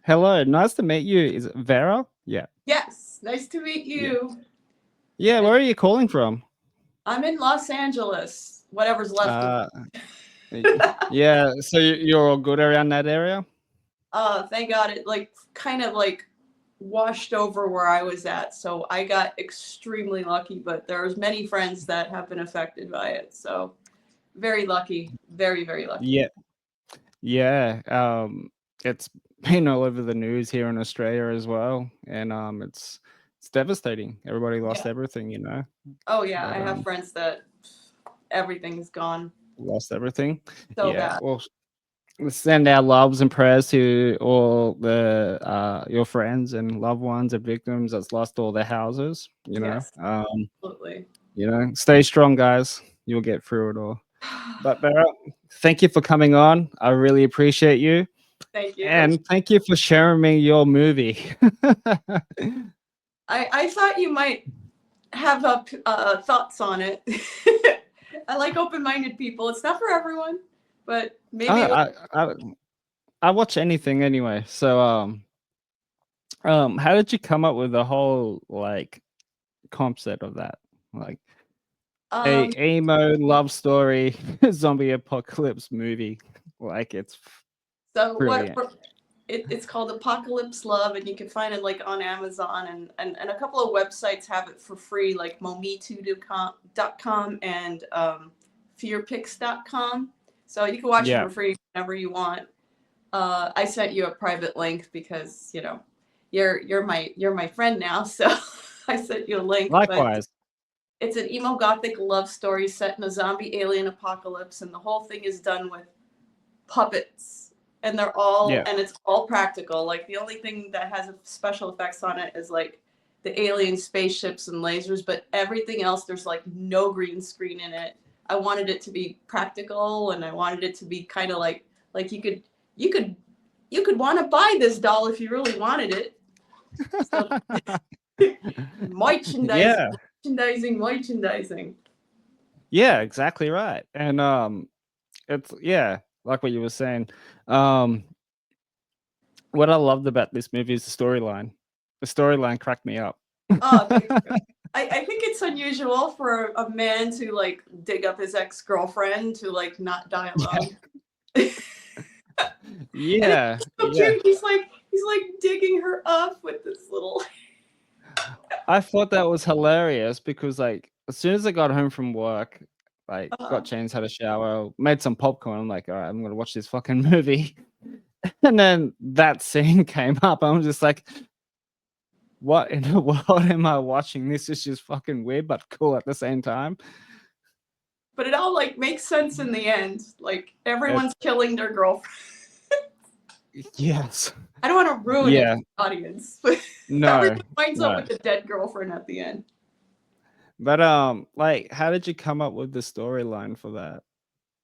Hello, nice to meet you. Is it Vera? Yeah. Yes, nice to meet Yeah. you. Yeah, where are you calling from? I'm in Los Angeles, whatever's left of Uh, it. yeah, so you're all good around that area? Thank God it like kind of like washed over where I was at. So I got extremely lucky, but there's many friends that have been affected by it. So very lucky, very, very lucky. Yeah. Yeah. It's been all over the news here in Australia as well. And it's devastating. Everybody lost Yeah. everything, Oh yeah, I but have friends that everything's gone lost everything. so Yeah. bad. Well, let's send our loves and prayers to all the your friends and loved ones and victims that's lost all their houses, Yes, absolutely. Stay strong, guys. You'll get through it all. But Barrett, thank you for coming on. I really appreciate you. Thank you. And thank you for sharing me your movie. I thought you might have thoughts on it. I like open-minded people. It's not for everyone, but maybe it was. I, I I watch anything anyway. So how did you come up with the whole like concept of that? Like a Um, emo love story zombie apocalypse movie. Like it's so what? brilliant. It's called Apocalypse Love, and you can find it like on Amazon, and a couple of websites have it for free, like momitu.com and fearpix.com. So you can watch it Yeah. for free whenever you want. I sent you a private link because you're my friend now, so I sent you a link. But Likewise. it's an emo gothic love story set in a zombie alien apocalypse, and the whole thing is done with puppets, and Yeah. it's all practical. Like the only thing that has special effects on it is like the alien spaceships and lasers, but everything else there's like no green screen in it. I wanted it to be practical, and I wanted it to be kind of like you could you could want to buy this doll if you really wanted it. So merchandising, Yeah. merchandising. Yeah, exactly right. And it's like what you were saying. Um what I loved about this movie is the storyline. The storyline cracked me up. Oh, thank you. I think it's unusual for a man to like dig up his ex girlfriend to like not die Yeah. alone. And Yeah. it's so Yeah. cute. He's like digging her up with this little. I thought that was hilarious because like as soon as I got home from work, like got Uh, changed, had a shower, made some popcorn. I'm like, all right, I'm gonna watch this fucking movie. And then that scene came up. I'm just like, what in the world am I watching? This is just fucking weird, but cool at the same time. but it all like makes sense in the end. Like It, everyone's killing their girlfriend. yes. I don't want to ruin it Yeah. for the audience, but No. everyone winds up No. with a dead girlfriend at the end. But like, how did you come up with the storyline for that?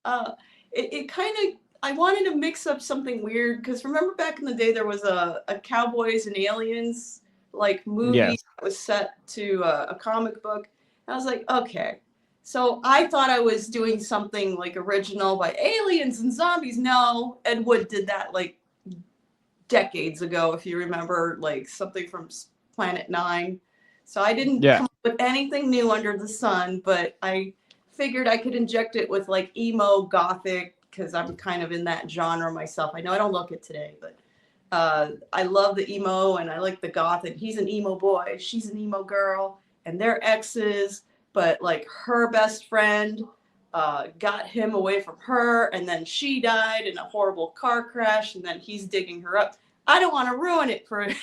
uh, it kind of I wanted to mix up something weird because remember back in the day there was a cowboys and aliens like movie Yes. that was set to a comic book. And I was like, okay, so I thought I was doing something like original by aliens and zombies. No, Ed Wood did that like decades ago, if you remember, like something from Planet Nine. So I didn't Yeah. come up with anything new under the sun, but I figured I could inject it with like emo gothic because I'm kind of in that genre myself. I know I don't look it today, but I love the emo and I like the goth. And he's an emo boy, she's an emo girl, and they're exes. But like her best friend got him away from her, and then she died in a horrible car crash, and then he's digging her up. I don't want to ruin it for, and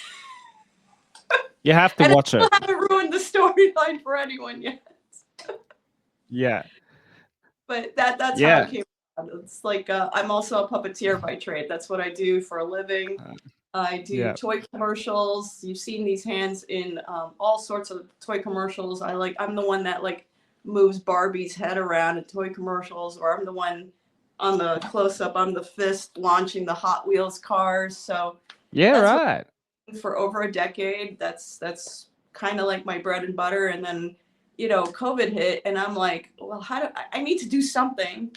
You have to I watch still it. haven't ruined the storyline for anyone yet. Yeah. But that's how it Yeah. came about. It's like I'm also a puppeteer by trade. That's what I do for a living. Uh, I do yeah. toy commercials. You've seen these hands in all sorts of toy commercials. I'm the one that like moves Barbie's head around in toy commercials, or I'm the one on the close up. I'm the fist launching the Hot Wheels cars. So Yeah, that's what right. I do for over a decade. That's kind of like my bread and butter. And then COVID hit, and I'm like, well, how do I need to do something?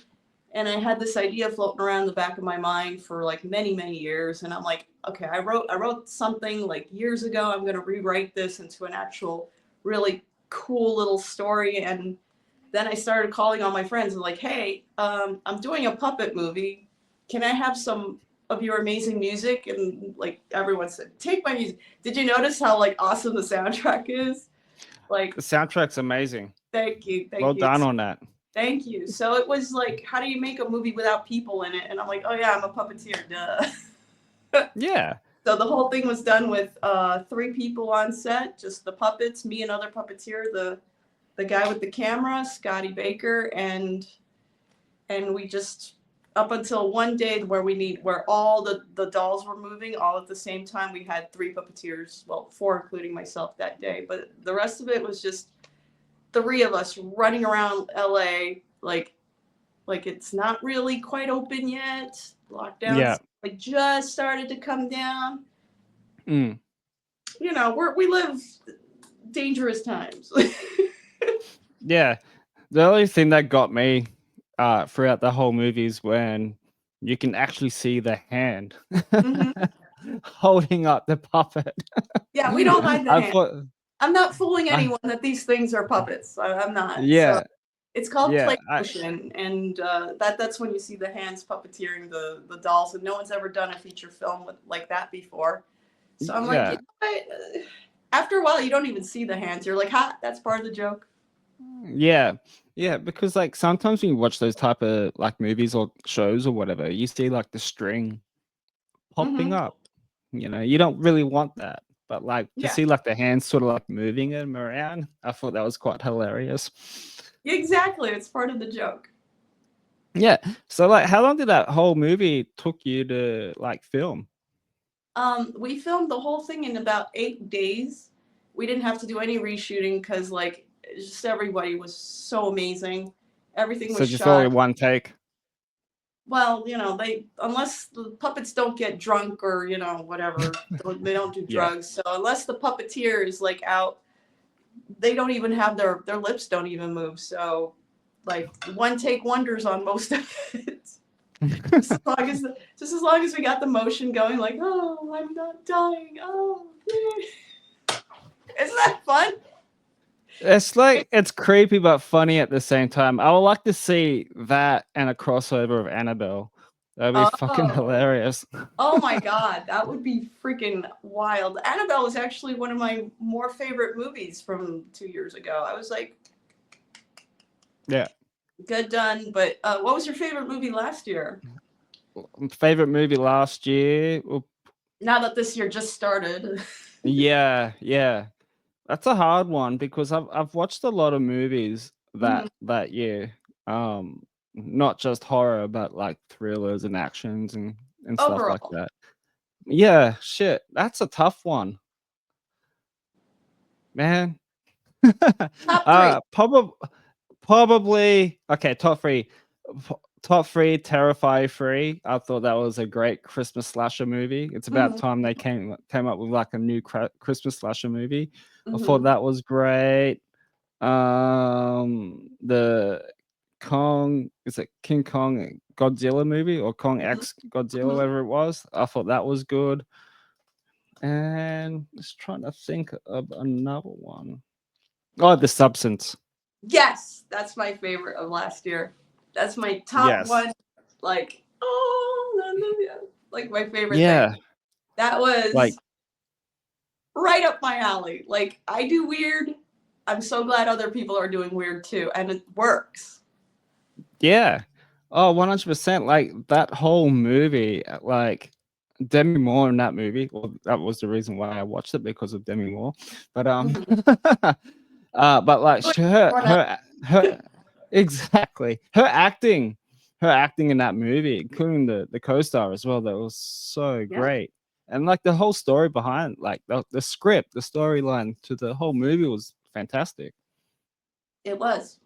And I had this idea floating around the back of my mind for like many, many years. And I'm like, okay, I wrote something like years ago. I'm going to rewrite this into an actual really cool little story. And then I started calling all my friends and like, hey, I'm doing a puppet movie. Can I have some of your amazing music? And like everyone said, take my music. Did you notice how like awesome the soundtrack is? Like, The soundtrack's amazing. thank you. Well Thank you. done on that. Thank you. So it was like, how do you make a movie without people in it? And I'm like, oh yeah, I'm a puppeteer, duh. Yeah. So the whole thing was done with 3 people on set, just the puppets, me, another puppeteer, the guy with the camera, Scotty Baker, and we just up until one day where all the dolls were moving all at the same time. We had 3 puppeteers, well, 4 including myself that day, but the rest of it was just 3 of us running around LA like it's not really quite open yet. Lockdowns like just started to come down. Mm. You know, we live dangerous times. Yeah. The only thing that got me throughout the whole movie is when you can actually see the hand holding up the puppet. Yeah, we don't hide the hand. Thought, I'm not fooling anyone that these things are puppets. I'm not. Yeah. So it's called play I, motion, and that's when you see the hands puppeteering the dolls, and no one's ever done a feature film like that before. So I'm like, you know what? After a while, you don't even see the hands. You're like, ha, that's part of the joke. Yeah, because like sometimes when you watch those type of like movies or shows or whatever, you see like the string popping up. You know, you don't really want that, but like to see like the hands sort of like moving them around, I thought that was quite hilarious. Exactly, it's part of the joke. Yeah. So like, how long did that whole movie took you to like film? We filmed the whole thing in about 8 days. We didn't have to do any reshooting because like just everybody was so amazing. Everything was just shot. all in one take. Well, you know, unless the puppets don't get drunk or, you know, whatever, they don't do drugs. So unless the puppeteer is like out, they don't even have their lips don't even move. So like one take wonders on most of it. just as long as we got the motion going, like, oh, I'm not dying. Oh, yeah. Isn't that fun? It's like it's creepy but funny at the same time. I would like to see that and a crossover of Annabelle. That'd be fucking hilarious. Oh my god, that would be freaking wild. Annabelle was actually one of my more favorite movies from 2 years ago. I was like, yeah, good done. But what was your favorite movie last year? Favorite movie last year? Now that this year just started. Yeah. That's a hard one because I've watched a lot of movies that year. Not just horror, but like thrillers and actions and stuff like that. Yeah, shit. That's a tough one. Man. Top 3. Probably okay, top 3. Top 3, Terrifier 3. I thought that was a great Christmas slasher movie. It's about time they came up with like a new Christmas slasher movie. I thought that was great. The Kong, is it King Kong Godzilla movie or Kong X Godzilla, whatever it was? I thought that was good. And just trying to think of another one. Oh, The Substance. Yes, that's my favorite of last year. That's my top one. Like, like my favorite thing. That was like right up my alley. Like, I do weird. I'm so glad other people are doing weird too, and it works. Yeah. Oh, 100%. Like that whole movie, like Demi Moore in that movie. Well, that was the reason why I watched it, because of Demi Moore. But but like her exactly. Her acting in that movie, including the co-star as well, that was so great. And like the whole story behind, like the script, the storyline to the whole movie was fantastic. It was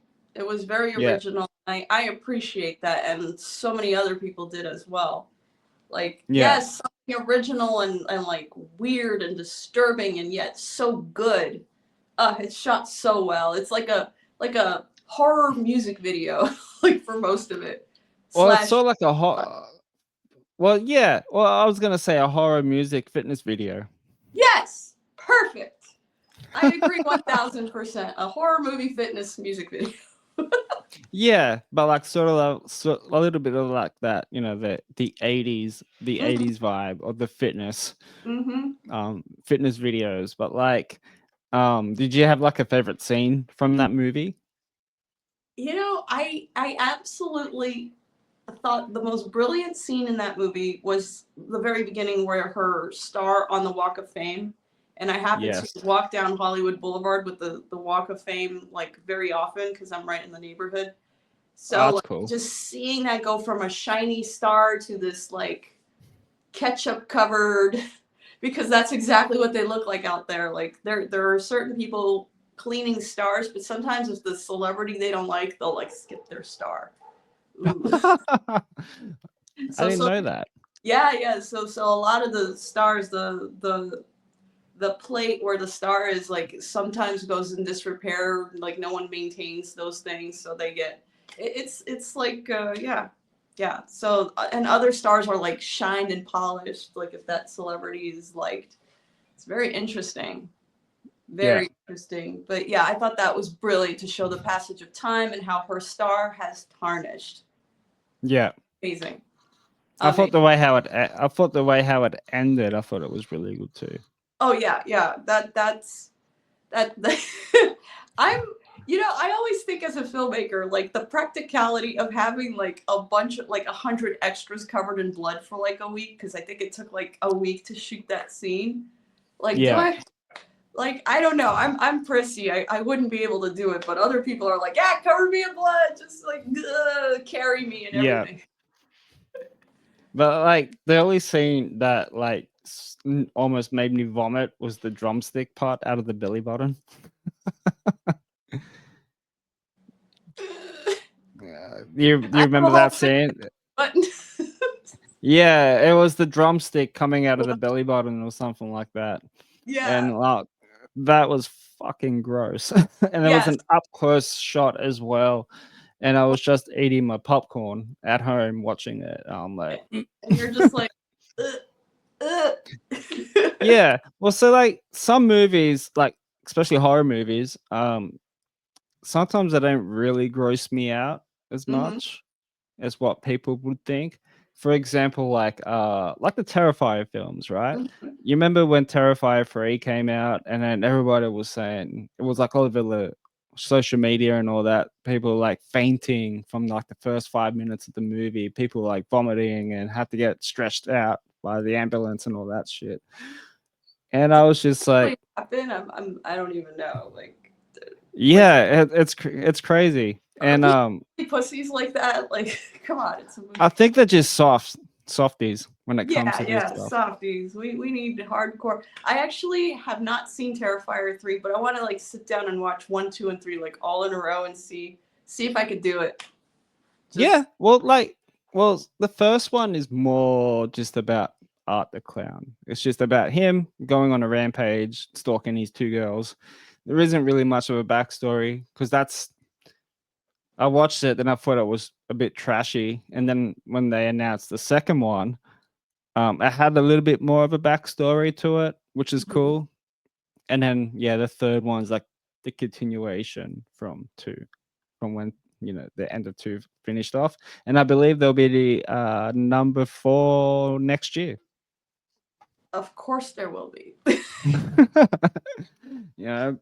very original. I appreciate that, and so many other people did as well. Like, yes, something original and like weird and disturbing, and yet so good. It's shot so well. It's like a horror music video, like for most of it. Well, it's slash. sort of like a well, yeah. Well, I was gonna say a horror music fitness video. Yes, perfect. I agree 1000%. A horror movie fitness music video. Yeah, but like sort of a little bit of like that, you know, the 80s, the Mhm. 80s vibe of the fitness Mhm. fitness videos. But like, did you have like a favorite scene from that movie? I absolutely thought the most brilliant scene in that movie was the very beginning where her star on the Walk of Fame. And I happen to Yes. walk down Hollywood Boulevard with the Walk of Fame like very often because I'm right in the neighborhood. Oh, So that's like, cool. just seeing that go from a shiny star to this like ketchup covered, because that's exactly what they look like out there. Like there are certain people cleaning stars, but sometimes if the celebrity they don't like, they'll like skip their star. Ooh. I So didn't so know that. yeah. So a lot of the stars, the plate where the star is like sometimes goes in disrepair. Like no one maintains those things, so they get it's like yeah. So and other stars are like shined and polished. Like if that celebrity is liked, it's very interesting. Yeah. Very interesting. But yeah, I thought that was brilliant to show the passage of time and how her star has tarnished. Yeah. Amazing. I thought Amazing. the way how I thought the way how it ended, I thought it was really good too. Oh yeah. That I'm I always think as a filmmaker, like the practicality of having like a bunch of like 100 extras covered in blood for like a week, because I think it took like a week to shoot that scene. Like, do Yeah. I like I don't know. I'm prissy. I wouldn't be able to do it, but other people are like, yeah, cover me in blood, just like carry me and Yeah. everything. But like the only scene that like almost made me vomit was the drumstick part out of the belly button. You I have a remember whole that thing, scene? but Yeah, it was the drumstick coming out of the belly button or something like that. yeah. And that was fucking gross. And there was Yes. an up close shot as well. And I was just eating my popcorn at home watching it. I'm like, And you're just like, ugh, ugh. yeah. Well, so like some movies, like especially horror movies, sometimes they don't really gross me out as Mhm. much as what people would think. For example, like the Terrifier films, right? Mhm. You remember when Terrifier 3 came out and then everybody was saying it was like all over the social media and all that, people like fainting from like the first 5 minutes of the movie, people like vomiting and had to get stretched out by the ambulance and all that shit. And I was just Really like, happen? I don't even know. Like yeah, it's crazy. are And people really pussies like that? Like, come on, it's a I movie. think they're just softies when it comes Yeah, to this yeah, stuff. softies. We need hardcore. I actually have not seen Terrifier 3, but I want to like sit down and watch 1, 2, and 3 like all in a row and see if I could do it. Yeah, Just well, the first one is more just about Art the Clown. It's just about him going on a rampage, stalking these two girls. There isn't really much of a backstory because I watched it, then I thought it was a bit trashy, and then when they announced the second one, it had a little bit more of a backstory to it, which is Mhm. cool. And then yeah, the third one's like the continuation from two, from when the end of two finished off, and I believe there'll be the number 4 next year. Of course there will be. Yeah,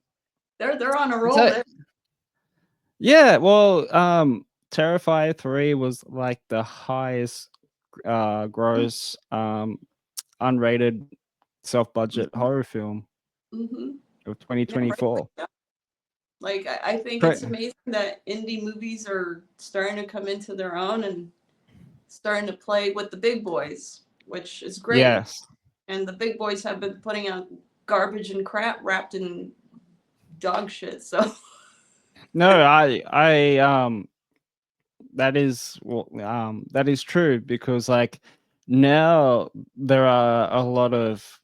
They're on a roll so there. yeah, well, Terrifier 3 was like the highest gross unrated self-budget horror film Mm-hmm. of Yeah, right. 2024. Like I think it's amazing that indie movies are starting to come into their own and starting to play with the big boys, which is great. Yes. And the big boys have been putting out garbage and crap wrapped in dog shit. So No, I that is true because like now there are a lot of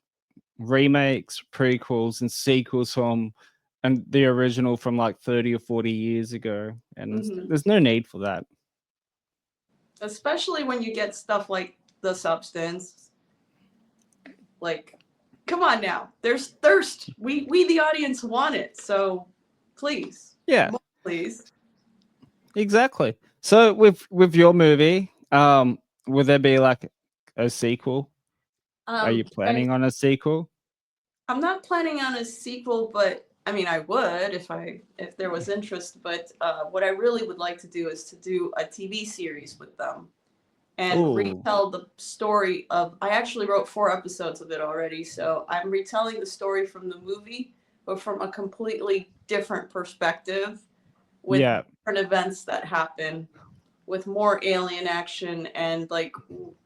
remakes, prequels, and sequels from and the original from like 30 or 40 years ago, and mhm. there's no need for that. especially when you get stuff like The Substance. Like, come on now, there's thirst. We the audience want it, so please, Yeah, more, please. exactly. So with your movie, will there be like a sequel? Are you I, planning on a sequel? I'm not planning on a sequel, but I mean, I would if there was interest. But what I really would like to do is to do a TV series with them and Oh, retell the story of. I actually wrote 4 episodes of it already, so I'm retelling the story from the movie, but from a completely different perspective, with yeah, different events that happen, with more alien action, and like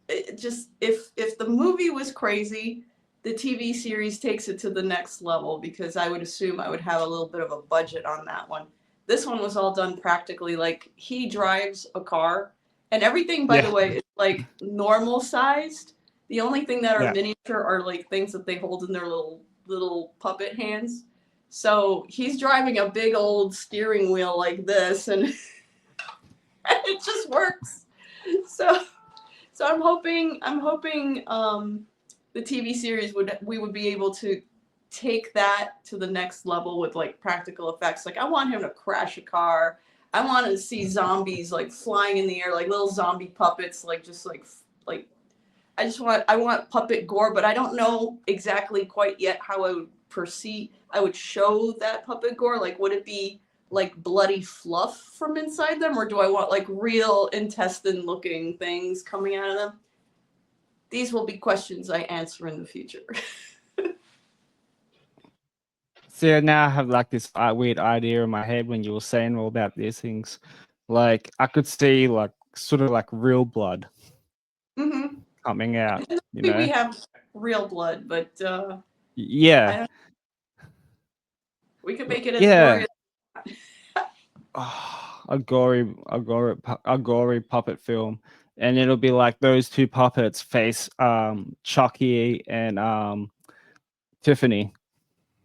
it just if the movie was crazy, the TV series takes it to the next level, because I would assume I would have a little bit of a budget on that one. This one was all done practically. Like, he drives a car, and everything, by the yeah, way, is like normal sized. The only thing that are yeah. miniature are like things that they hold in their little puppet hands. So he's driving a big old steering wheel like this, and it just works. So so I'm hoping the TV series we would be able to take that to the next level with like practical effects. Like, I want him to crash a car. I want to see zombies like flying in the air, like little zombie puppets, like just like I want puppet gore, but I don't know exactly quite yet how I would show that puppet gore. Like, would it be like bloody fluff from inside them, or do I want like real intestine looking things coming out of them? These will be questions I answer in the future. See, now I have like this weird idea in my head when you were saying all about these things. Like, I could see like sort of like real blood Mm-hmm. coming out, In the you movie, we know? have real blood, but I Yeah, don't. We could make it as gory yeah. as. A gory puppet film, and it'll be like those two puppets face Chucky and Tiffany.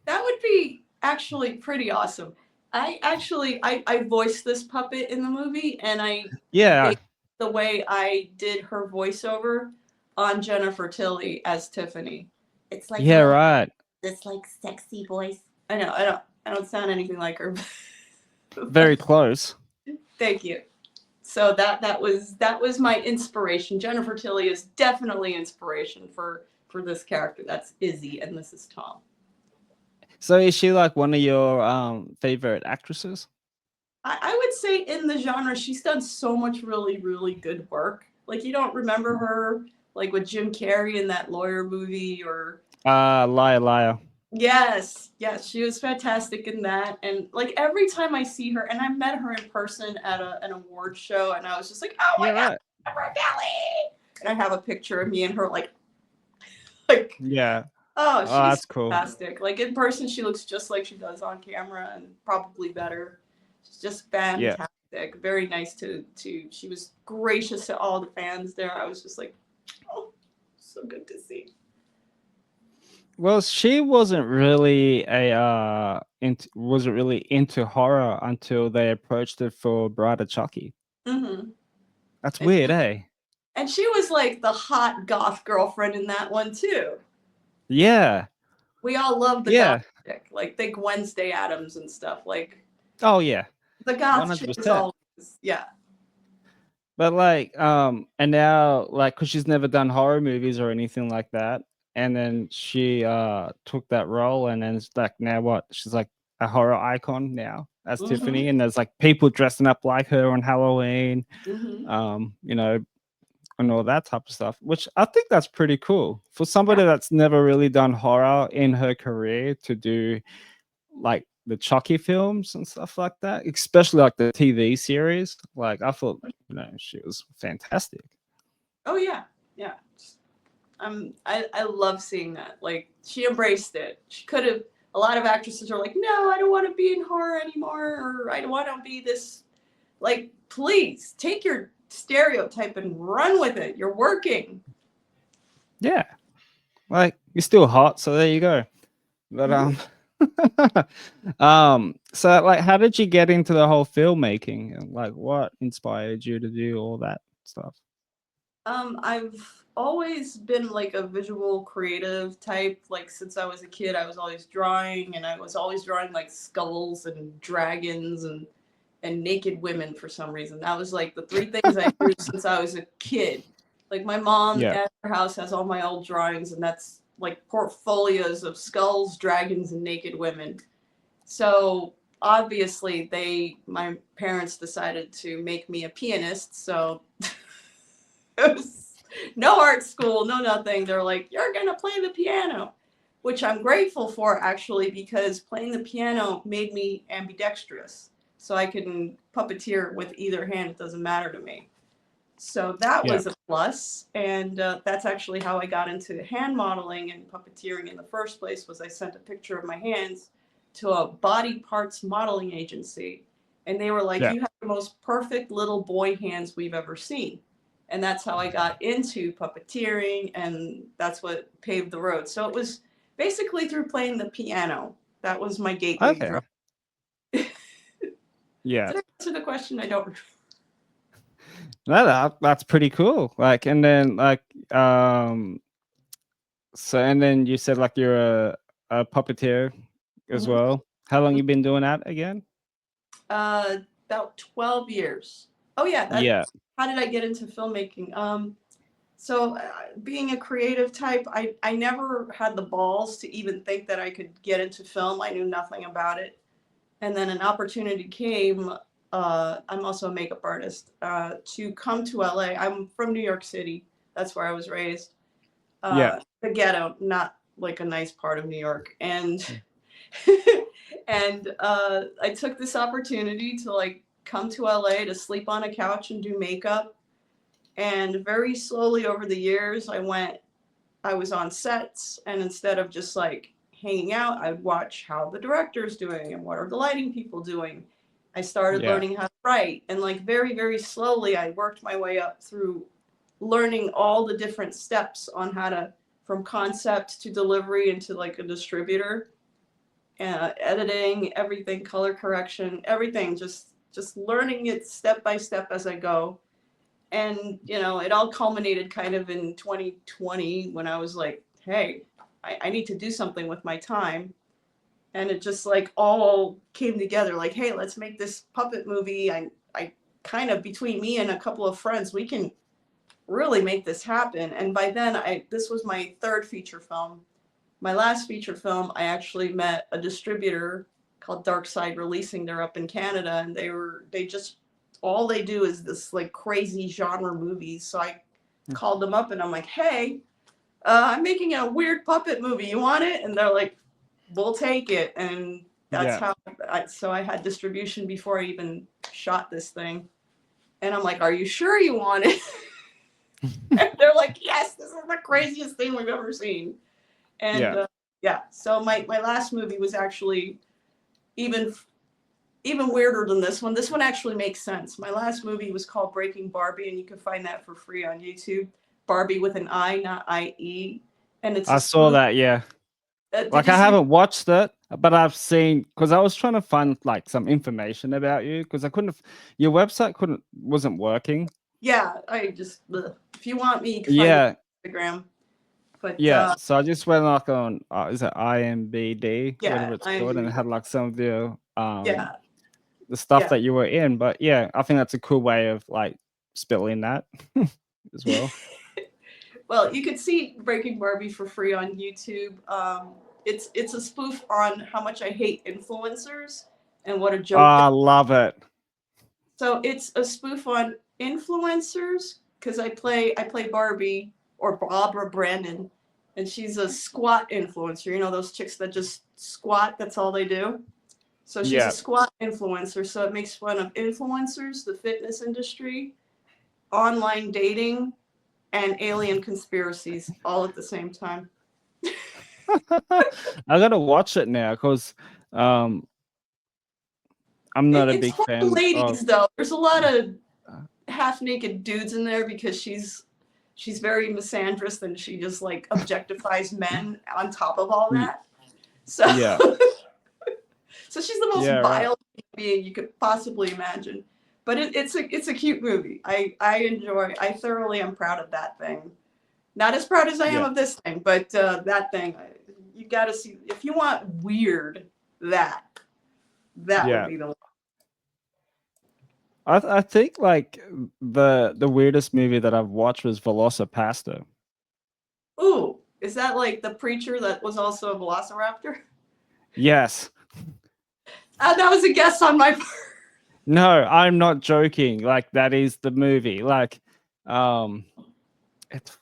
That would be actually pretty awesome. I voiced this puppet in the movie, and I Yeah, based the way I did her voiceover on Jennifer Tilly as Tiffany. It's like yeah, a right. this like sexy voice. I don't sound anything like her. Very close. Thank you. So that was my inspiration. Jennifer Tilly is definitely inspiration for this character. That's Izzy, and this is Tom. So is she like one of your favorite actresses? I would say in the genre, she's done so much really, really good work. Like, you don't remember her like with Jim Carrey in that lawyer movie, or Liar Liar. yes, yes, she was fantastic in that. And like every time I see her, and I met her in person at an award show, and I was just like, oh my Yeah, god, right. Kelly! And I have a picture of me and her like Yeah. oh, Oh, she's that's cool. fantastic. Like, in person, she looks just like she does on camera, and probably better. She's just Yeah. fantastic. Very nice to. She was gracious to all the fans there. I was just like, oh, so good to see. Well, she wasn't really wasn't really into horror until they approached her for Bride of Chucky. Hmm. That's And weird, eh? and she was like the hot goth girlfriend in that one too. Yeah. We all love the goth Yeah. chick, like think Wednesday Adams and stuff. Like, Oh yeah. the goth chick is 100%. always, yeah. But like, and now like, cause she's never done horror movies or anything like that, and then she took that role, and then it's like now what? She's like a horror icon now as Hmm. Tiffany, and there's like people dressing up like her on Halloween, Hmm. you know, and all that type of stuff, which I think that's pretty cool for Yeah. somebody that's never really done horror in her career to do like the Chucky films and stuff like that, especially like the TV series. Like I thought, she was fantastic. Oh yeah, yeah. I love seeing that. Like, she embraced it. She could have. A lot of actresses are like, no, I don't want to be in horror anymore, or I don't want to be this. Like, please take your stereotype and run with it. You're working. Yeah, like you're still hot, so there you go. But Mhm. so like, how did you get into the whole filmmaking, and like, what inspired you to do all that stuff? I've always been like a visual creative type. Like since I was a kid, I was always drawing, and I was always drawing like skulls and dragons and naked women for some reason. That was like the three things I drew since I was a kid. Like my mom Yeah. at her house has all my old drawings, and that's like portfolios of skulls, dragons, and naked women. So obviously my parents decided to make me a pianist. So it was no art school, no nothing. They're like, you're gonna play the piano, which I'm grateful for actually, because playing the piano made me ambidextrous. So I can puppeteer with either hand, it doesn't matter to me. So that Yeah. was a plus, and that's actually how I got into hand modeling and puppeteering in the first place. Was I sent a picture of my hands to a body parts modeling agency, and they were like, Yeah. "You have the most perfect little boy hands we've ever seen," and that's how I got into puppeteering, and that's what paved the road. So it was basically through playing the piano. That was my gateway Okay. drug. Yeah. Did I answer the question? I don't. No, that's pretty cool. Like, and then like, so and then you said like you're a puppeteer as Mhm. well. How long you been doing that again? About 12 years. Oh yeah, that's Yeah. how did I get into filmmaking? So being a creative type, I never had the balls to even think that I could get into film. I knew nothing about it. And then an opportunity came. I'm also a makeup artist, to come to LA. I'm from New York City. That's where I was raised. Yeah. The ghetto, not like a nice part of New York. And and I took this opportunity to like come to LA to sleep on a couch and do makeup. And very slowly over the years, I was on sets, and instead of just like hanging out, I'd watch how the director's doing and what are the lighting people doing. I started Yeah. learning how to write, and like very, very slowly, I worked my way up through learning all the different steps on how to, from concept to delivery into like a distributor, editing, everything, color correction, everything, just learning it step by step as I go. And it all culminated kind of in 2020 when I was like, hey, I need to do something with my time. And it just like all came together like, hey, let's make this puppet movie. I kind of, between me and a couple of friends, we can really make this happen. And by then, this was my third feature film. My last feature film, I actually met a distributor called Dark Side Releasing. They're up in Canada, and they just, all they do is this like crazy genre movies. So I called them up and I'm like, hey, I'm making a weird puppet movie. You want it? And they're like, we'll take it. And that's Yeah. how so I had distribution before I even shot this thing. And I'm like, are you sure you want it? And they're like, yes, this is the craziest thing we've ever seen. And Yeah. yeah, so my last movie was actually even weirder than this one. This one actually makes sense. My last movie was called Breaking Barbie, and you can find that for free on YouTube. Barbie with an I, not I-E. And it's I saw that. Yeah. Did Like you I see? haven't watched it, but I've seen, because I was trying to find like some information about you, because I couldn't. Your website wasn't working. Yeah, I just if you want me, you can find Yeah. it on Instagram. But Yeah. So I just went like on is it IMBD, yeah, whatever it's called, and it had like some of the yeah, stuff yeah. that you were in. But yeah, I think that's a cool way of like spilling that as well. Well, you can see Breaking Barbie for free on YouTube. It's a spoof on how much I hate influencers and what a joke. I love it. So it's a spoof on influencers because I play Barbie, or Barbara Brandon, and she's a squat influencer. You know those chicks that just squat, that's all they do. So she's Yeah. a squat influencer. So it makes fun of influencers, the fitness industry, online dating, and alien conspiracies all at the same time. I gotta watch it now because I'm not a It's big for fan of. ladies though. There's a lot of half naked dudes in there because she's very misandrist, and she just like objectifies men on top of all that. So Yeah. so she's the most Yeah. Right. vile being you could possibly imagine. but it's a cute movie. I thoroughly am proud of that thing. Not as proud as I am Yeah. of this thing, but that thing, you got to see. If you want weird, that would Yeah. be the one. I think like the weirdest movie that I've watched was Velocipaster. Ooh, is that like the preacher that was also a velociraptor? Yes. That was a guess on my part. No, I'm not joking. Like that is the movie. Like, it's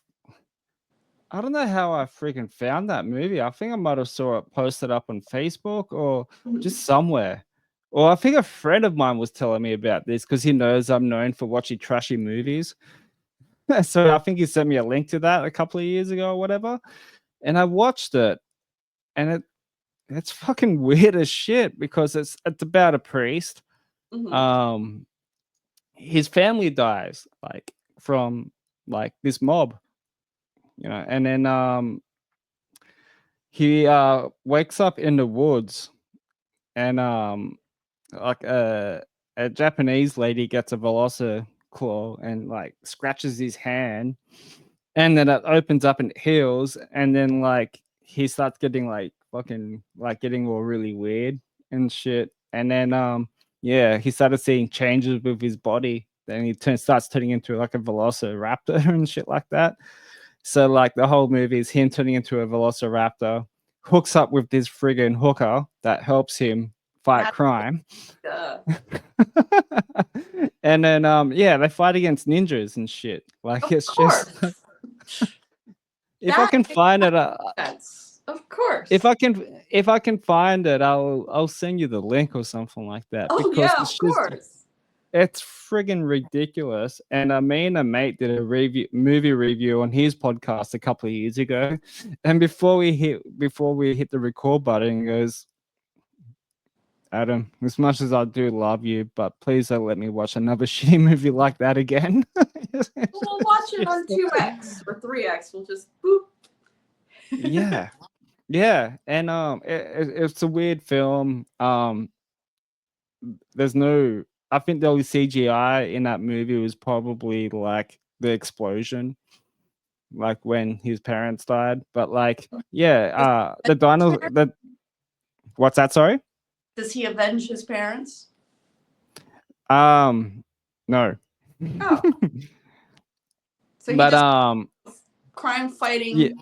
I don't know how I freaking found that movie. I think I might have saw it posted up on Facebook or just somewhere. Or I think a friend of mine was telling me about this because he knows I'm known for watching trashy movies. So I think he sent me a link to that a couple of years ago or whatever. And I watched it and it's fucking weird as shit because it's about a priest. Mhm. His family dies like from like this mob, and then he wakes up in the woods and like a Japanese lady gets a velociclaw and like scratches his hand, and then it opens up and heals, and then like he starts getting like fucking like getting all really weird and shit, and then yeah, he started seeing changes with his body. Then he starts turning into like a velociraptor and shit like that. So like the whole movie is him turning into a velociraptor, hooks up with this friggin' hooker that helps him fight That's crime. uh, And then yeah, they fight against ninjas and shit. Like of it's just course. if I That can makes find it, sense. Of course. if I can find it, I'll send you the link or something like that Oh because yeah, of course. it's friggin' ridiculous. And me and a mate did a movie review on his podcast a couple of years ago, and before we hit the record button, he goes, Adam, as much as I do love you, but please don't let me watch another shitty movie like that again. We'll watch it on 2x or 3x. We'll just boop. Yeah, yeah, and it's a weird film. There's no, I think the only CGI in that movie was probably like the explosion, like when his parents died. But like, yeah, the dino, the what's that? Sorry. Does he avenge his parents? No. Oh, so he But just crime yeah, fighting.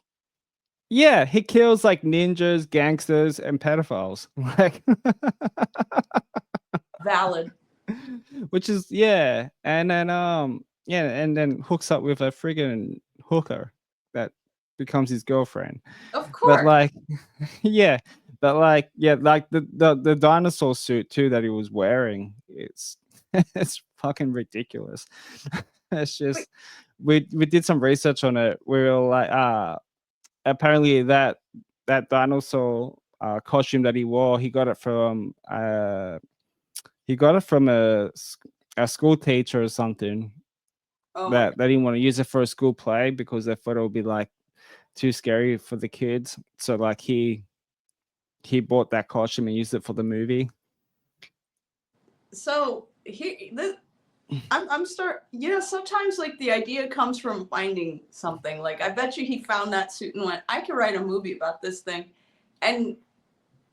yeah, he kills like ninjas, gangsters, and pedophiles. Like, Valid. which is yeah, and then yeah, and then hooks up with a friggin' hooker that becomes his girlfriend. Of But course. like, yeah, but like, yeah, like the dinosaur suit too that he was wearing. It's it's fucking ridiculous. It's Wait, just we did some research on it. We were like, apparently that dinosaur costume that he wore, he got it from a school teacher or something oh my that god. they didn't want to use it for a school play because they thought it would be like too scary for the kids. So like he bought that costume and used it for the movie. So I'm start. Sometimes like the idea comes from finding something. Like I bet you he found that suit and went, I could write a movie about this thing. And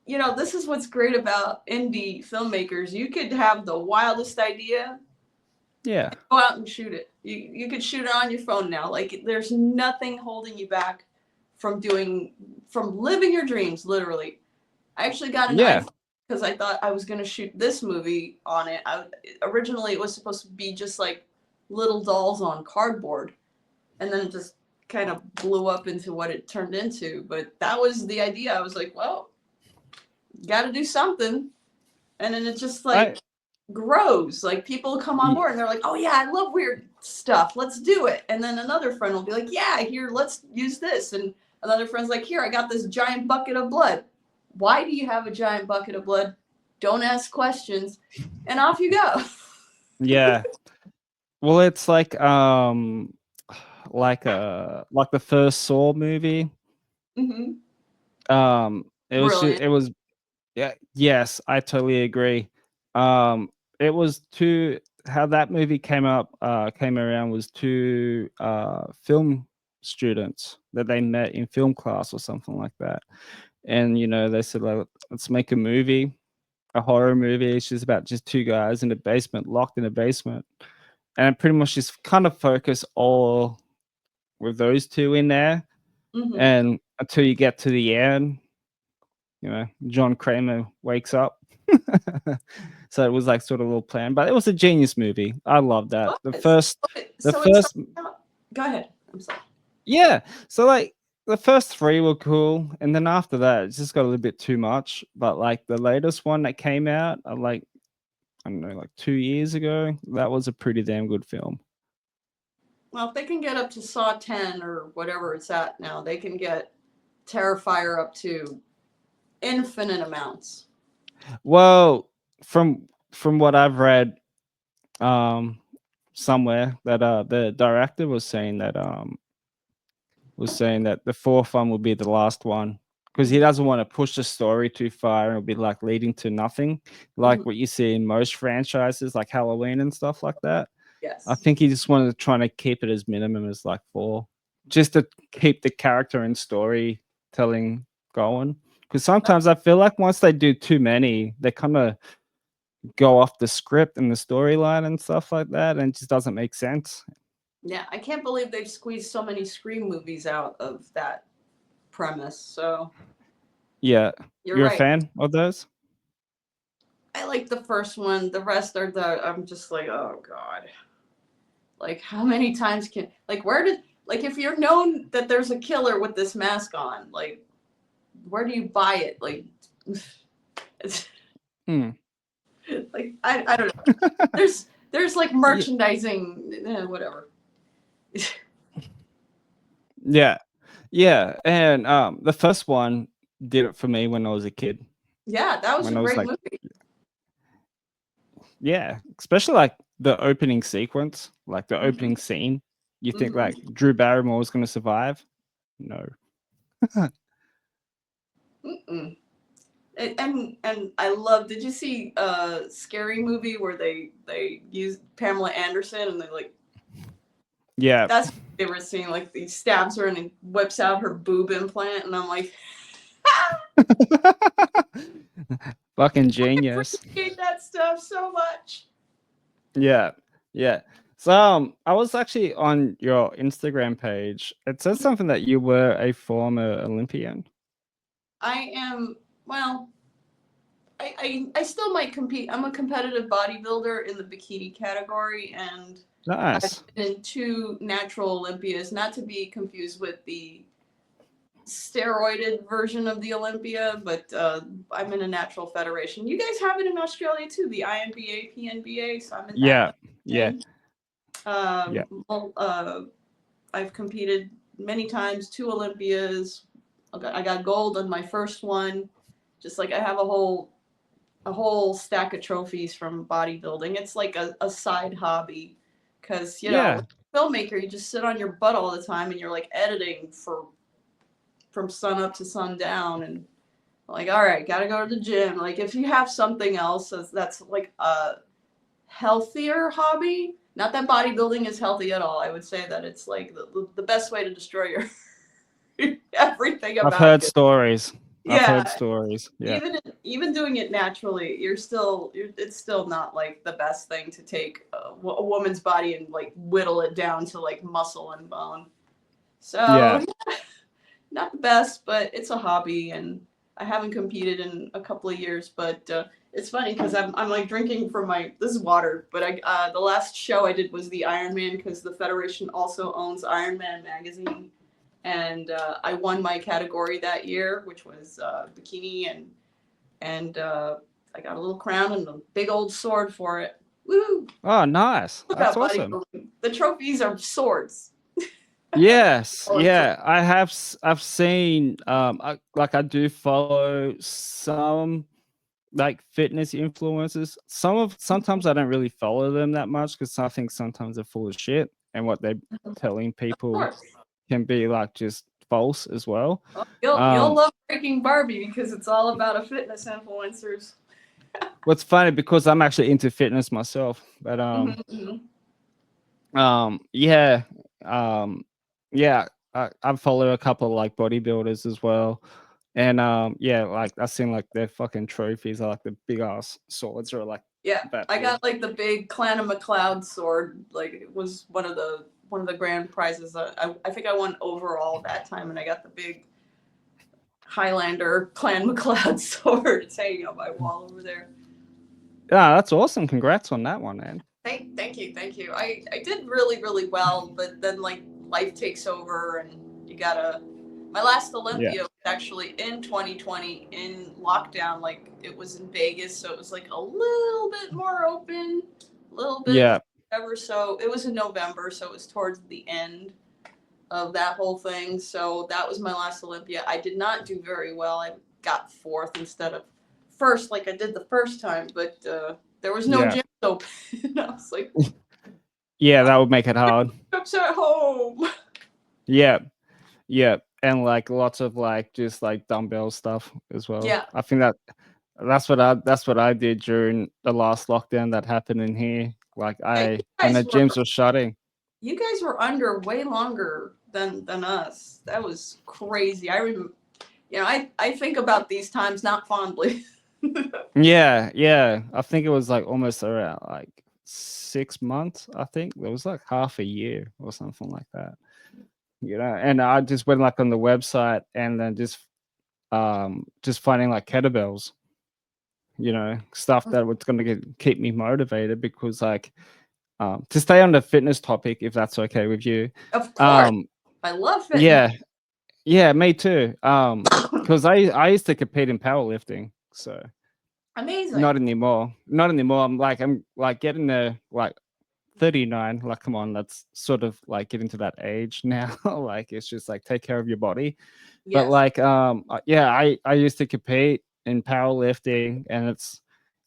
this is what's great about indie filmmakers. You could have the wildest idea, Yeah. go out and shoot it. You could shoot it on your phone now. Like there's nothing holding you back from living your dreams, literally. I actually got an Yeah. iPhone because I thought I was going to shoot this movie on it. Originally, it was supposed to be just like little dolls on cardboard, and then it just kind of blew up into what it turned into. But that was the idea. I was like, well, got to do something. And then it just I like grows. Like people come on board and they're like, oh, yeah, I love weird stuff. Let's do it. And then another friend will be like, yeah, here, let's use this. And another friend's like, here, I got this giant bucket of blood. Why do you have a giant bucket of blood? Don't ask questions. And off you go. yeah. Well, it's like like the first Saw movie. Mm-hmm. It Brilliant. was yeah, yes, I totally agree. It was too how that movie came around was two film students that they met in film class or something like that. And they said, like, let's make a movie, a horror movie. It's just about just two guys in a basement, locked in a basement. And it pretty much just kind of focus all with those two in there. And until you get to the end, John Kramer wakes up. So it was like sort of a little plan, but it was a genius movie. I love that. The first, go ahead. I'm sorry. Yeah. So like the first three were cool, and then after that, it's just got a little bit too much. But like the latest one that came out, like, I don't know, like 2 years ago, that was a pretty damn good film. Well, if they can get up to Saw 10 or whatever it's at now, they can get Terrifier up to infinite amounts. Well, from what I've read, somewhere that the director was saying that the fourth one will be the last one, because he doesn't want to push the story too far and it'll be like leading to nothing, like what you see in most franchises like Halloween and stuff like that. Yes. I think he just wanted to try to keep it as minimum as like 4, just to keep the character and storytelling going. Because sometimes I feel like once they do too many, they kind of go off the script and the storyline and stuff like that, and it just doesn't make sense. Yeah, I can't believe they've squeezed so many Scream movies out of that premise. So yeah, you're right. A fan of those? I like the first one. The rest are I'm just like, oh God. Like, how many times if you're known that there's a killer with this mask on, like, where do you buy it? Like, it's, like, I don't know. There's like merchandising, whatever. Yeah. And the first one did it for me when I was a kid. Yeah, that was a great movie. Yeah, especially like the opening sequence, like the opening scene. You think like Drew Barrymore was going to survive? No. And I love. Did you see Scary Movie where they used Pamela Anderson and they like? Yeah, that's my favorite scene. Like he stabs her and he whips out her boob implant, and I'm like, fucking genius. I appreciate that stuff so much. Yeah. So I was actually on your Instagram page. It says something that you were a former Olympian. I am. Well, I still might compete. I'm a competitive bodybuilder in the bikini category, and nice. I've been in 2 natural Olympias, not to be confused with the steroided version of the Olympia, but I'm in a natural federation. You guys have it in Australia too, the INBA, PNBA. So I'm in that. Yeah. I've competed many times, 2 Olympias. I got gold on my first one. Just like I have a whole stack of trophies from bodybuilding. It's like a side hobby, because filmmaker, you just sit on your butt all the time and you're like editing from sun up to sundown, and like, all right, gotta go to the gym. Like, if you have something else that's like a healthier hobby, not that bodybuilding is healthy at all. I would say that it's like the best way to destroy your everything about it. I've heard stories. I've heard stories. Yeah. Even doing it naturally, it's still not like the best thing to take a woman's body and like whittle it down to like muscle and bone. So not the best, but it's a hobby, and I haven't competed in a couple of years. But it's funny because I'm like drinking from this is water, but the last show I did was the Ironman, because the Federation also owns Ironman magazine. And I won my category that year, which was bikini, and I got a little crown and a big old sword for it. Woo! Oh, nice! That's awesome. The trophies are swords. Yes, yeah, I've seen I do follow some like fitness influencers. Sometimes I don't really follow them that much, because I think sometimes they're full of shit, and what they're telling people can be like just false as well. You'll love Breaking Barbie, because it's all about a fitness influencers. what's funny because I'm actually into fitness myself, but Mhm. yeah, yeah, I follow a couple of like bodybuilders as well, and yeah, like I've seen like their fucking trophies are like the big ass swords are like Yeah, that I big. got like the big Clan of MacLeod sword. Like it was one of the grand prizes. I think I won overall that time, and I got the big Highlander Clan MacLeod sword. It's hanging on my wall over there. Yeah, that's awesome. Congrats on that one, man. Thank you, thank you. I did really, really well, but then like life takes over and you gotta. My last Yeah, Olympia was actually in 2020 in lockdown. Like it was in Vegas, so it was like a little bit more open, a little bit yeah, whatever. So it was in November, so it was towards the end of that whole thing. So that was my last Olympia. I did not do very well. I got fourth instead of first, like I did the first time, but there was no yeah, gym open. I was like, yeah. That would make it hard. "Trips at home." Yeah, yeah, and like lots of like just like dumbbell stuff as well. Yeah. I think that's what I did during the last lockdown that happened in here. Like Yeah, when the gyms were shutting. you guys were under way longer than us. That was crazy. I remember, I think about these times not fondly. Yeah, yeah. I think it was like almost around like 6 months. I think it was like half a year or something like that. And I just went like on the website and then just finding like kettlebells, stuff that was going to keep me motivated because like to stay on the fitness topic, if that's okay with you. Of course, Um, I love fitness. yeah, yeah, me too. Because I used to compete in powerlifting, so Amazing. not anymore. Not anymore. I'm like getting there, like 39. Like, come on, that's sort of like getting to that age now. Like, it's just like take care of your body. But Yes. like, yeah, I used to compete in powerlifting, and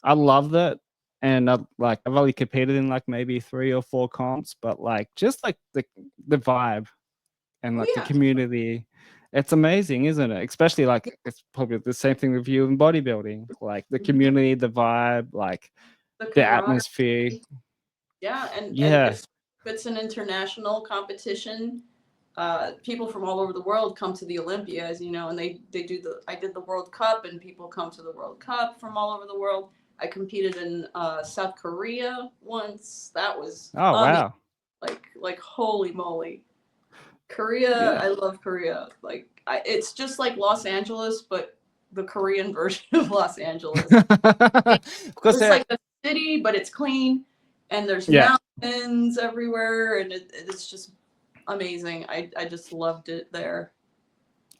I loved it. And I've only competed in like maybe 3 or 4 comps, but like just like the vibe and Oh like the yeah. community, it's amazing, isn't it? Especially like it's probably the same thing with you in bodybuilding, like the Mhm. community, the vibe, like The the camaraderie. atmosphere. Yeah, and Yeah, if it's an international competition, people from all over the world come to the Olympia, as you know, and they do the. I did the World Cup, and people come to the World Cup from all over the world. I competed in South Korea once. That was oh amazing. wow, Like holy moly, Korea! yeah. I love Korea. It's just like Los Angeles, but the Korean version of Los Angeles. Because It's like a city, but it's clean, and there's yeah, mountains everywhere, and it's just amazing. I just loved it there.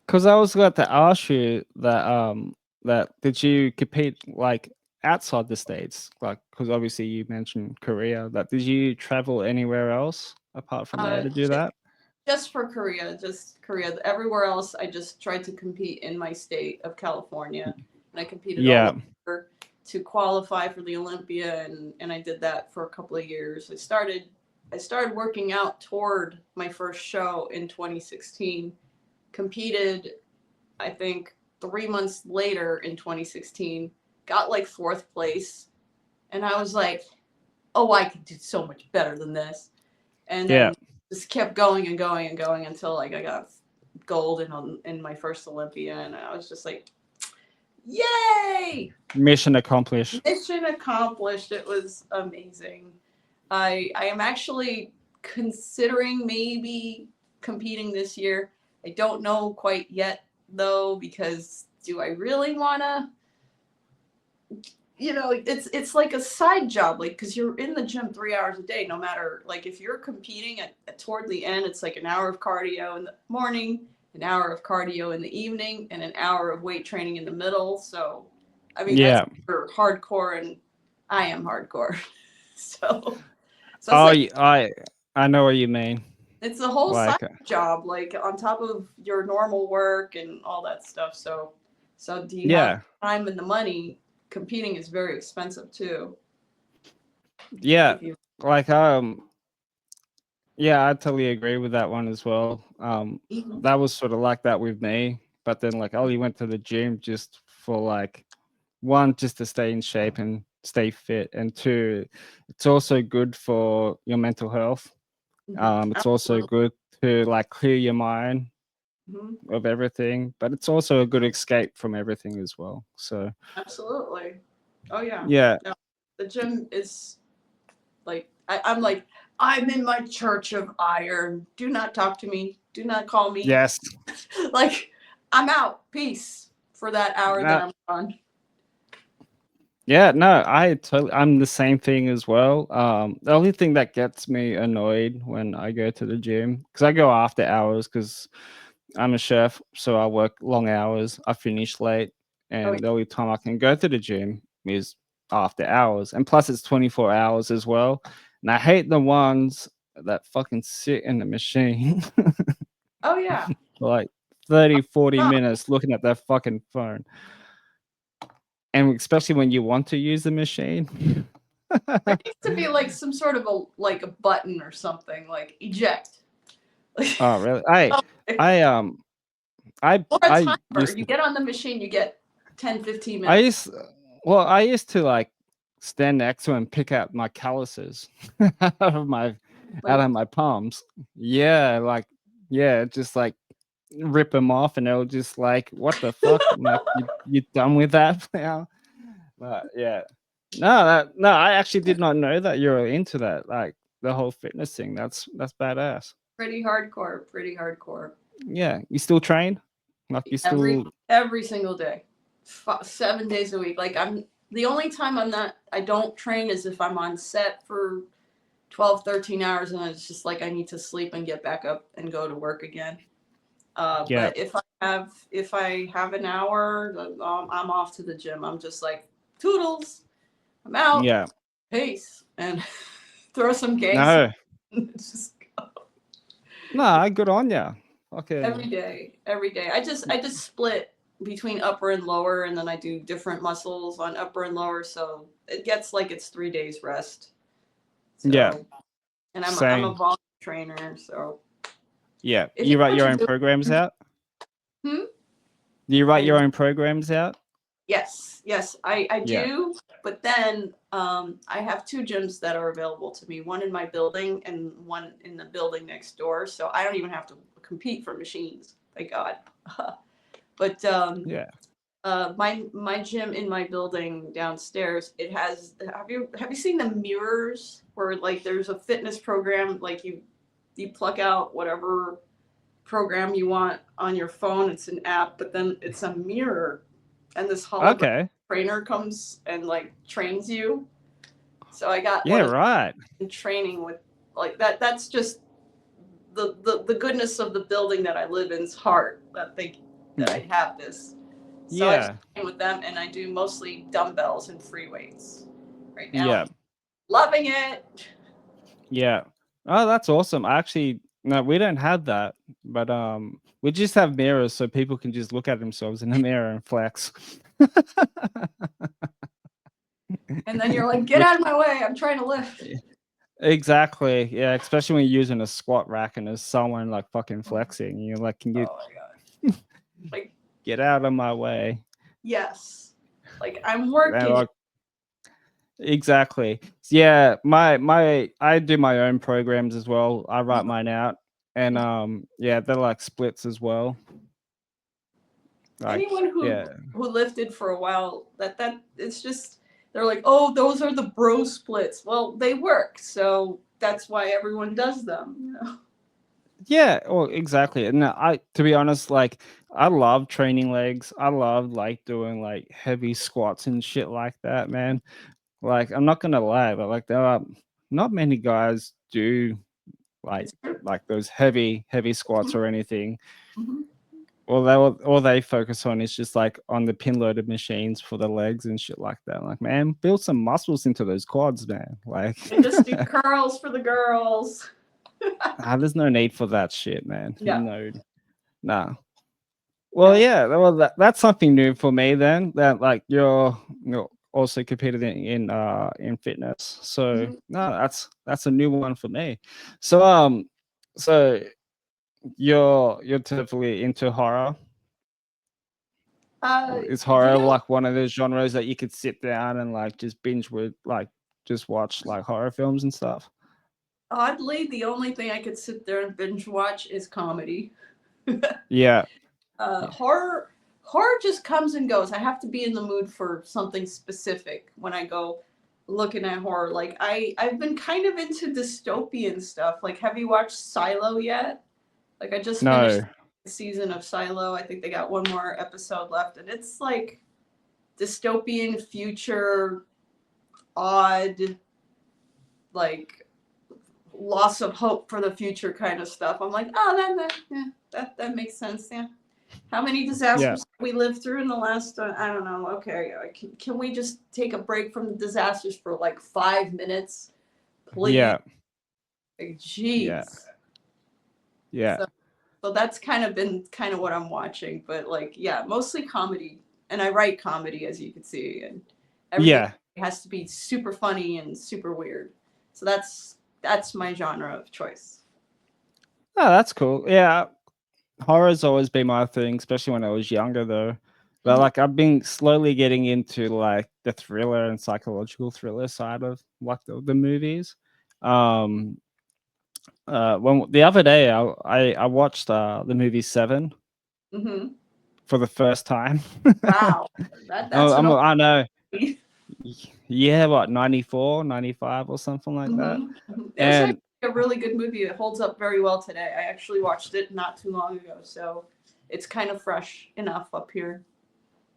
because I was going to ask you that did you compete like outside the states, like because obviously you mentioned Korea, that did you travel anywhere else apart from there Uh, to do that? just for Korea, just Korea. Everywhere else, I just tried to compete in my state of California, and I competed all Yeah, over to qualify for the Olympia, and I did that for a couple of years. I started working out toward my first show in 2016. Competed, I think 3 months later in 2016, got like fourth place, and I was like, oh, I could do so much better than this, and yeah. then just kept going and going and going until like I got gold in my first Olympia, and I was just like, yay! Mission accomplished. Mission accomplished. It was amazing. I am actually considering maybe competing this year. I don't know quite yet though, because do I really wanna, it's like a side job, like because you're in the gym 3 hours a day, no matter, like if you're competing toward the end, it's like an hour of cardio in the morning, an hour of cardio in the evening, and an hour of weight training in the middle. So I mean that's Yeah. for hardcore, and I am hardcore. So it's Oh, like I know what you mean. it's a whole side Like, job, like on top of your normal work and all that stuff. So do you have yeah, time and the money? Competing is very expensive too. yeah, If you like yeah, I totally agree with that one as well. That was sort of like that with me, but then like I only went to the gym just for like one, just to stay in shape and stay fit, and two, it's also good for your mental health. It's also Absolutely. good to like clear your mind Mhm. of everything, but it's also a good escape from everything as well. So Absolutely. Oh yeah. yeah, No, the gym is like I'm like I'm in my church of iron. Do not talk to me. Do not call me. yes. Like I'm out. Peace for that hour that No, I'm on. yeah, no, I'm the same thing as well. The only thing that gets me annoyed when I go to the gym, because I go after hours, because I'm a chef, so I work long hours. I finish late, Oh yeah. and the only time I can go to the gym is after hours. And plus, it's 24 hours as well. And I hate the ones that fucking sit in the machine Oh yeah. for like 30, 40 Huh. minutes looking at their fucking phone. And especially when you want to use the machine. There needs to be like some sort of a button or something like eject. Oh, really? Okay. I um Or a I timer. used You to get on the machine, you get 10, 15 I minutes. used I used to like stand next to him and pick out my calluses out of my Like palms. Yeah, like yeah, just like rip them off, and they'll just like, what the fuck? I'm like, you done with that now? But yeah. No, I actually did not know that you're into that. Like the whole fitness thing. That's badass. pretty hardcore, pretty hardcore. Yeah. You still train? Like you still Every single day, 7 days a week. Like I'm the only time I don't train is if I'm on set for 12, 13 hours and it's just like I need to sleep and get back up and go to work again. yeah. But if I have an hour, I'm off to the gym. I'm just like toodles. I'm out. Yeah. Peace and throw some gangs. No. Just No, good on ya. Fucking every day. I just split between upper and lower, and then I do different muscles on upper and lower, so it gets like it's 3 days rest. yeah, So, and I'm a same. volunteer trainer, so Yeah. if you You write want your to own do programs it, out? hmm? Do you I write your didn't. own programs out? Yes, I Yeah. do. But then I have two gyms that are available to me, one in my building and one in the building next door. So I don't even have to compete for machines. Thank God. But Yeah. my gym in my building downstairs, it has. Have you seen the mirrors where like there's a fitness program, like you plug out whatever program you want on your phone. It's an app, but then it's a mirror, and this hologram Okay. trainer comes and like trains you. So I got Yeah, one of right. them training with like that. That's just the goodness of the building that I live in's heart that Hmm. I have this. So I just Yeah. train with them, and I do mostly dumbbells and free weights right now. Yeah. Loving it. Yeah. Oh, that's awesome. Actually, no, we don't have that, but we just have mirrors so people can just look at themselves in the mirror and flex. And then you're like, get Which out of my way. I'm trying to lift. exactly, yeah, especially when you're using a squat rack and there's someone like fucking flexing. You're like, can you Oh my God. Like, get out of my way? yes. Like I'm And working. like, exactly. Yeah, I do my own programs as well. I write mine out, and yeah, they're like splits as well. Like, Anyone yeah. who lifted for a while, that it's just they're like, oh, those are the bro splits. Well, they work, so that's why everyone does them. Yeah, well, exactly. And to be honest, like, I love training legs. I love like doing like heavy squats and shit like that, man. Like, I'm not gonna lie, but like, there are not many guys do like It's true. those heavy squats or anything. Mhm. All they focus on is just like on the pin loaded machines for the legs and shit like that. Like, man, build some muscles into those quads, man. Like, And just do curls for the girls. there's no need for that shit, man. No, No, nah. Well, no. yeah, well, that's something new for me then. That like you're also competed in fitness. So Mhm. no, that's a new one for me. So you're definitely into horror. Is horror Yeah, like one of those genres that you could sit down and like just binge with, like just watch like horror films and stuff? oddly, the only thing I could sit there and binge watch is comedy. Yeah, yeah, Horror just comes and goes. I have to be in the mood for something specific when I go looking at horror. Like I've been kind of into dystopian stuff. Like, have you watched Silo yet? Like, I just finished no, the season of Silo. I think they got one more episode left, and it's like dystopian future, odd, like loss of hope for the future kind of stuff. I'm like, oh, that makes sense. Yeah. How many yeah, disasters have we lived through in the last? I don't know. Okay, can we just take a break from the disasters for like 5 minutes, please? yeah, Like, yeah, jeez. yeah, So, so that's kind of been kind of what I'm watching, but like, yeah, mostly comedy, and I write comedy, as you can see, and everything yeah. has to be super funny and super weird. So that's my genre of choice. Oh, that's cool. Yeah, horror's always been my thing, especially when I was younger, though. But Mhm. like, I've been slowly getting into like the thriller and psychological thriller side of like the movies. Um, when the other day, I watched the movie Seven Mhm. for the first time. Wow, that's Oh, an old I know. movie. Yeah, what, 94, 95 or something like that. Mhm. Mhm. It was actually And a really good movie. It holds up very well today. I actually watched it not too long ago, so it's kind of fresh enough up here.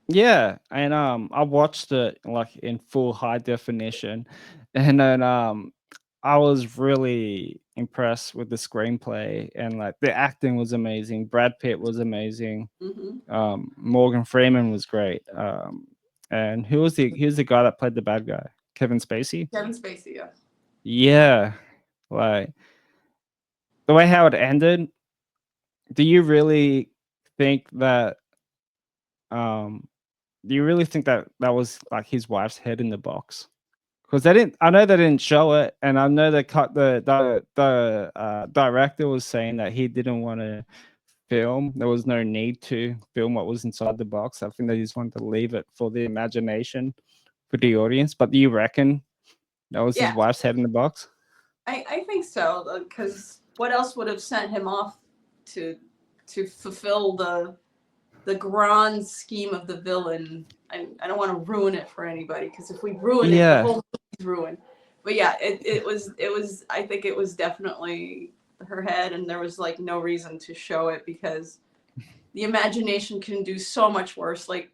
yeah, and I watched it like in full high definition, and then I was really impressed with the screenplay, and like the acting was amazing. Brad Pitt was amazing. Hmm. Morgan Freeman was great. And who's the guy that played the bad guy? Kevin Spacey. Kevin Spacey, yeah. Yeah, like the way how it ended. Do you really think that um do you really think that that was like his wife's head in the box? Because they didn't. I know they didn't show it, and I know they cut the director was saying that he didn't want to film. There was no need to film what was inside the box. I think they just wanted to leave it for the imagination for the audience. But do you reckon that was his Yeah, wife's head in the box? I think so, because what else would have sent him off to to fulfill the grand scheme of the villain? I don't want to ruin it for anybody, because if we ruin it, the Yeah, whole movie's ruined. But yeah, it was I think it was definitely her head, and there was like no reason to show it, because the imagination can do so much worse. Like,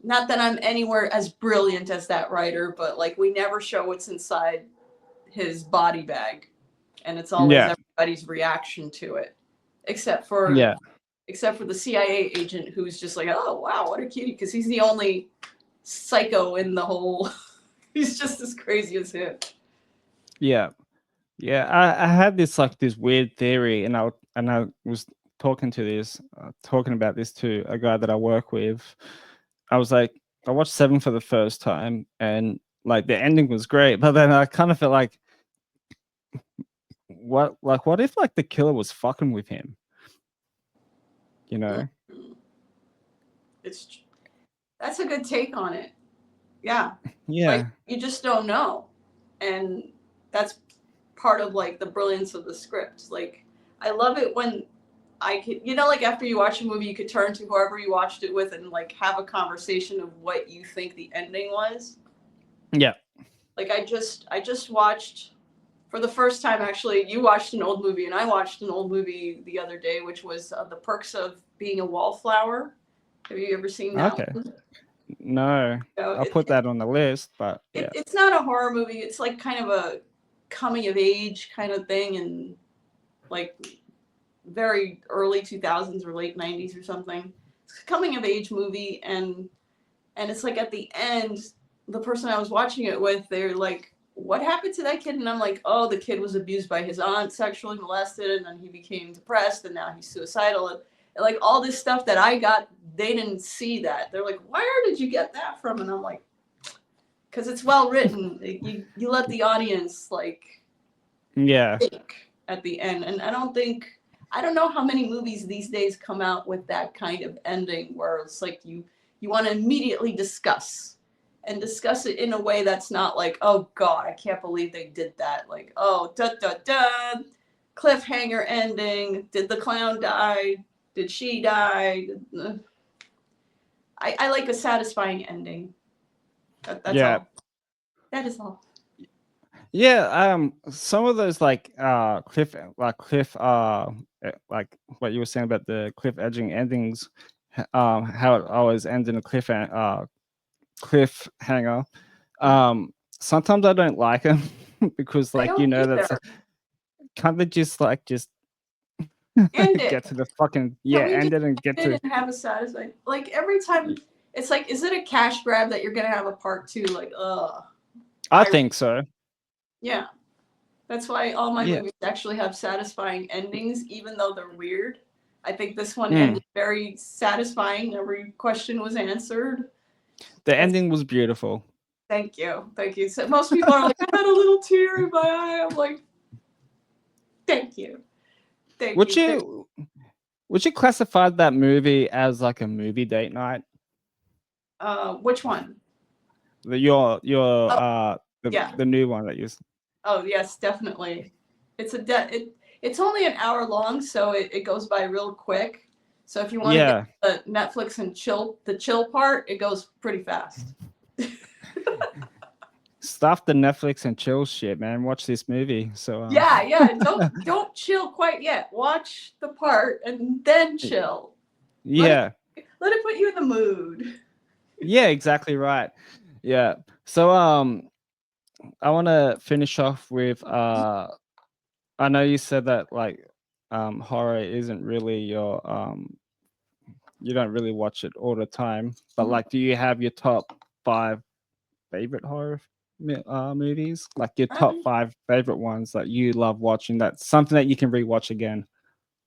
not that I'm anywhere as brilliant as that writer, but like, we never show what's inside his body bag, and it's always yeah, everybody's reaction to it, except for yeah, except for the CIA agent, who's just like, oh wow, what a cutie, because he's the only psycho in the whole. He's just as crazy as him. yeah. Yeah, I had this like this weird theory, and I was talking about this to a guy that I work with. I was like, I watched Seven for the first time, and like the ending was great, but then I kind of felt like, what if like the killer was fucking with him, you know? It's That's a good take on it. Yeah, like, Yeah, you just don't know, and that's part of like the brilliance of the script. Like, I love it when I could, like, after you watch a movie, you could turn to whoever you watched it with and like have a conversation of what you think the ending was. yeah, Like, I just watched for the first time, actually. You watched an old movie, and I watched an old movie the other day, which was The Perks of Being a Wallflower. Have you ever seen that okay. one? No, So I'll put that on the list, but yeah, it's not a horror movie. It's like kind of a coming of age kind of thing, and like very early 2000s or late 90s or something. It's a coming of age movie, and it's like at the end, the person I was watching it with, they're like, what happened to that kid? And I'm like, oh, the kid was abused by his aunt, sexually molested, and then he became depressed, and now he's suicidal, and like all this stuff that I got, they didn't see that. They're like, where did you get that from? And I'm like, because it's well written. You let the audience like yeah, think at the end, and I don't know how many movies these days come out with that kind of ending, where it's like you want to immediately discuss it in a way that's not like, oh God, I can't believe they did that. Like, oh, da da da, cliffhanger ending. Did the clown die? Did she die? I like a satisfying ending. That's Yeah. all. That is all. Yeah, some of those like like what you were saying about the cliff edging endings, how it always ends in a cliffhanger. Sometimes I don't like them because, I like, don't that's either. can't they just End it. get to the fucking Can we end just it and get end to it and have a satisfying? Like every time, it's like, is it a cash grab that you're gonna have a part 2? Like, I think so. yeah. That's why all my Yeah. movies actually have satisfying endings, even though they're weird. I think this one Mm. ended very satisfying. Every question was answered. The ending was beautiful. Thank you. Thank you. So most people are like, I had a little tear in my eye. I'm like, thank you. Thank Would you. would you classify that movie as like a movie date night? Which one? Your Yeah. the new one that you. Oh yes, definitely. It's it's only an hour long, so it goes by real quick. So if you want to get the Netflix and the chill part, it goes pretty fast. Stop the Netflix and chill shit, man. Watch this movie. So yeah. Don't chill quite yet. Watch the part and then chill. Yeah. Let it put you in the mood. Yeah, exactly right. Yeah. So I want to finish off with I know you said that like horror isn't really your you don't really watch it all the time, but like do you have your top 5 favorite horror movies? Like your top 5 favorite ones that you love watching, that's something that you can rewatch again?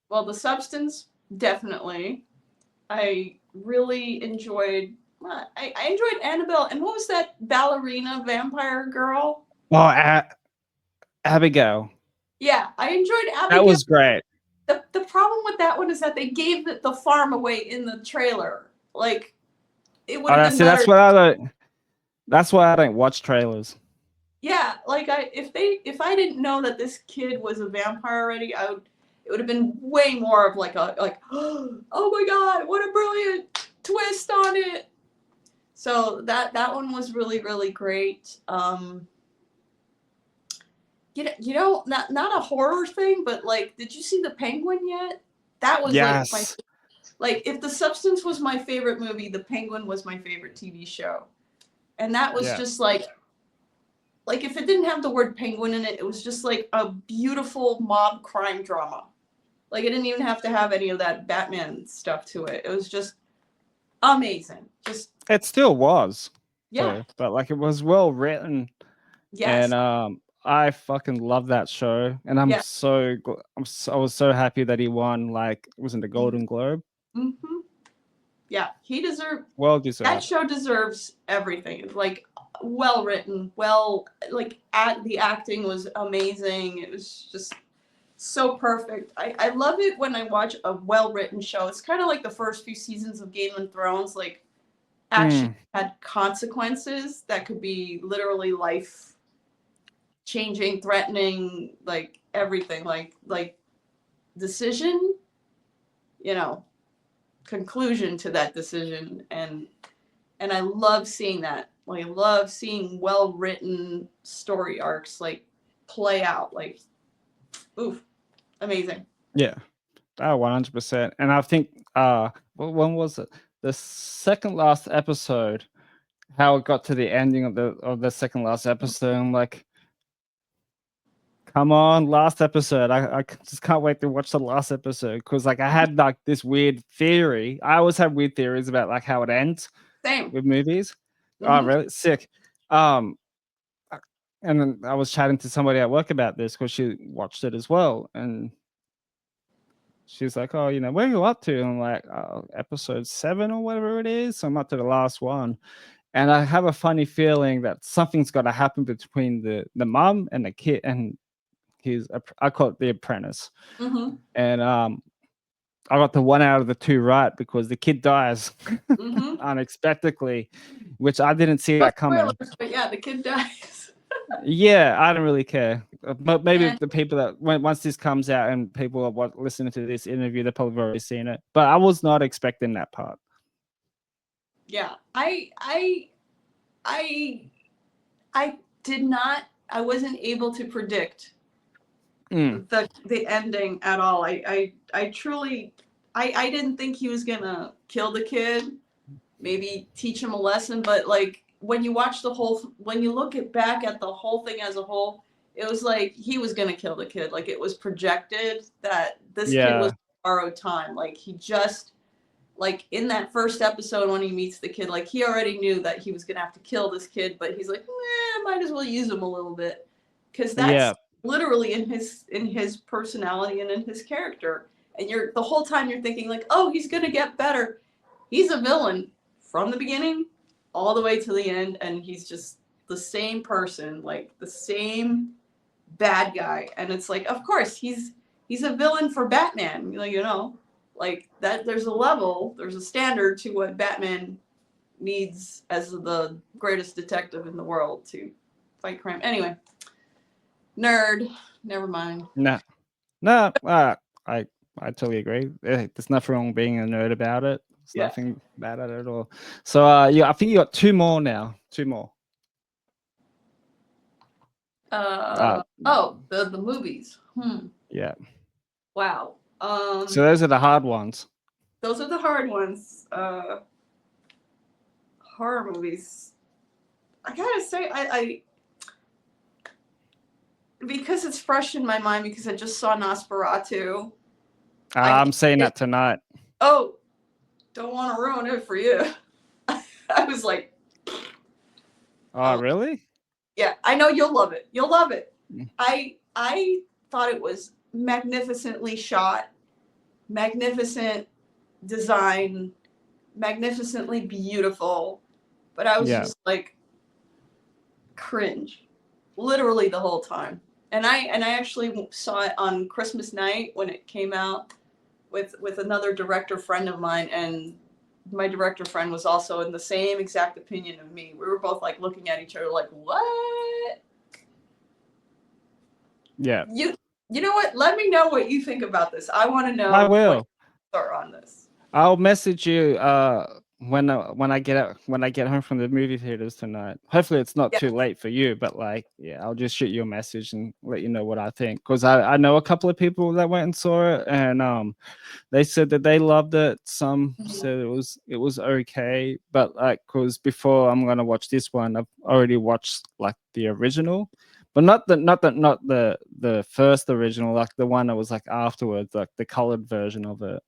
Well, The Substance, definitely. I really enjoyed I enjoyed Annabelle, and what was that ballerina vampire girl? Oh, Abigail. Yeah, I enjoyed Abigail. That was great. The problem with that one is that they gave the farm away in the trailer. Like, it would have been better. That's why I don't watch trailers. Yeah, like if I didn't know that this kid was a vampire already, it would have been way more of like oh my god, what a brilliant twist on it. So that one was really, really great. Not a horror thing, but like, did you see The Penguin yet? That was Yes. like if The Substance was my favorite movie, The Penguin was my favorite TV show. And that was just like if it didn't have the word penguin in it, it was just like a beautiful mob crime drama. Like, it didn't even have to have any of that Batman stuff to it. It was just amazing. It still was. Yeah. But like, it was well written. Yes. And I fucking love that show, and I was so happy that he won. Like, it was in the Golden Globe. Mm-hmm. Yeah, he deserved. Well deserved. That show deserves everything. It's like well written, the acting was amazing. It was just so perfect. I love it when I watch a well written show. It's kind of like the first few seasons of Game of Thrones. Like, actually had consequences that could be literally life changing, threatening, like everything, like decision, conclusion to that decision. And I love seeing that. Like, I love seeing well written story arcs like play out. Like, oof, amazing. Yeah. 100%. And I think when was it? The second last episode, how it got to the ending of the second last episode. I'm like, come on, last episode. I just can't wait to watch the last episode, because like I had like this weird theory. I always have weird theories about like how it ends. Same. With movies. Oh, really? Sick. And then I was chatting to somebody at work about this because she watched it as well, and she's like, "Oh, where are you up to?" And I'm like, "Episode 7 or whatever it is." So I'm up to the last one, and I have a funny feeling that something's got to happen between the mom and the kid and I call it the apprentice. Mm-hmm. And I got the 1 out of the 2 right because the kid dies Mm-hmm. unexpectedly, which I didn't see No that coming. spoilers, but yeah, the kid dies. Yeah, I don't really care. But maybe Yeah. the people that once this comes out and people are listening to this interview, they've probably already seen it. But I was not expecting that part. Yeah. I did not. I wasn't able to predict the ending at all. I truly I didn't think he was gonna kill the kid, maybe teach him a lesson, but like when you watch when you look back at the whole thing as a whole, it was like he was gonna kill the kid. Like it was projected that this kid was Yeah, borrowed time. Like he just like in that first episode when he meets the kid, like he already knew that he was gonna have to kill this kid, but he's like, might as well use him a little bit, because that's yeah, literally in his personality and in his character. And you're the whole time you're thinking like, oh, he's gonna get better. He's a villain from the beginning all the way to the end, and he's just the same person, like the same bad guy. And it's like, of course, he's a villain for Batman, you know, like that. There's a level, there's a standard to what Batman needs as the greatest detective in the world to fight crime. Anyway, nerd. Never mind. no, I totally agree. There's nothing wrong being a nerd about it. There's Yeah. nothing bad at it at all. So yeah, I think you got 2 more now. 2 more. Oh, the movies. Yeah. Wow. So those are the hard ones. Those are the hard ones. Horror movies. I gotta say, I because it's fresh in my mind because I just saw Nosferatu. I'm saying that tonight. Oh, don't want to ruin it for you. I was like, oh, really? Yeah, I know you'll love it. You'll love it. Mm. I thought it was magnificently shot, magnificent design, magnificently beautiful, but I was just like cringe, literally the whole time. And I actually saw it on Christmas night when it came out with another director friend of mine, and my director friend was also in the same exact opinion of me. We were both like looking at each other like, what? Yeah. You know what? Let me know what you think about this. I want to know. I will. What your on this. I'll message you when I get home from the movie theaters tonight. Hopefully it's not too late for you, but like, yeah, I'll just shoot you a message and let you know what I think, because I know a couple of people that went and saw it, and they said that they loved it. Some said it was okay, but like, because before I'm gonna watch this one, I've already watched like the original, but not the first original, like the one that was like afterwards, like the colored version of it.